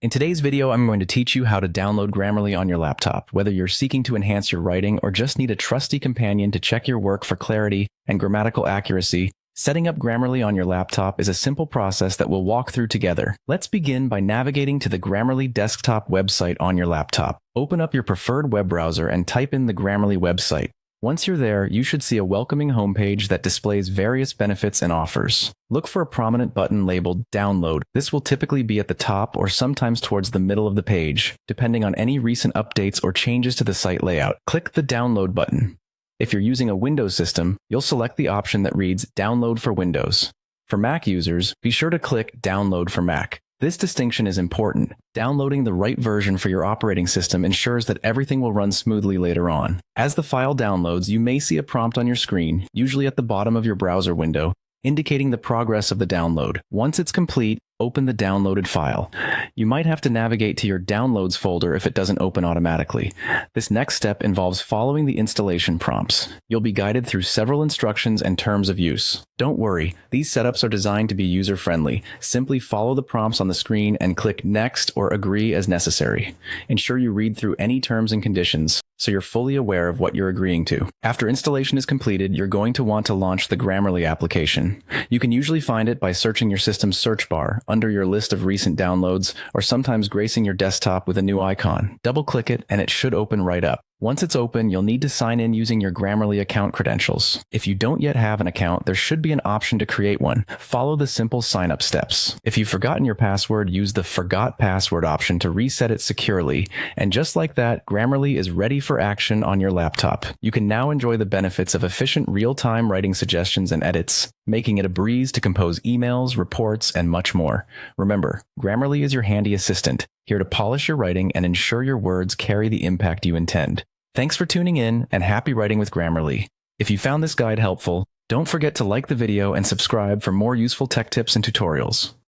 In today's video, I'm going to teach you how to download Grammarly on your laptop, whether you're seeking to enhance your writing or just need a trusty companion to check your work for clarity and grammatical accuracy. Setting up Grammarly on your laptop is a simple process that we'll walk through together. Let's begin by navigating to the Grammarly desktop website on your laptop. Open up your preferred web browser and type in the Grammarly website. Once you're there, you should see a welcoming homepage that displays various benefits and offers. Look for a prominent button labeled Download. This will typically be at the top or sometimes towards the middle of the page, depending on any recent updates or changes to the site layout. Click the Download button. If you're using a Windows system, you'll select the option that reads Download for Windows. For Mac users, be sure to click Download for Mac. This distinction is important. Downloading the right version for your operating system ensures that everything will run smoothly later on. As the file downloads, you may see a prompt on your screen, usually at the bottom of your browser window, indicating the progress of the download. Once it's complete, open the downloaded file. You might have to navigate to your Downloads folder if it doesn't open automatically. This next step involves following the installation prompts. You'll be guided through several instructions and terms of use. Don't worry, these setups are designed to be user-friendly. Simply follow the prompts on the screen and click Next or Agree as necessary. Ensure you read through any terms and conditions, so you're fully aware of what you're agreeing to. After installation is completed, you're going to want to launch the Grammarly application. You can usually find it by searching your system's search bar, under your list of recent downloads, or sometimes gracing your desktop with a new icon. Double-click it and it should open right up. Once it's open, you'll need to sign in using your Grammarly account credentials. If you don't yet have an account, there should be an option to create one. Follow the simple sign-up steps. If you've forgotten your password, use the Forgot Password option to reset it securely. And just like that, Grammarly is ready for action on your laptop. You can now enjoy the benefits of efficient real-time writing suggestions and edits, making it a breeze to compose emails, reports, and much more. Remember, Grammarly is your handy assistant, here to polish your writing and ensure your words carry the impact you intend. Thanks for tuning in, and happy writing with Grammarly. If you found this guide helpful, don't forget to like the video and subscribe for more useful tech tips and tutorials.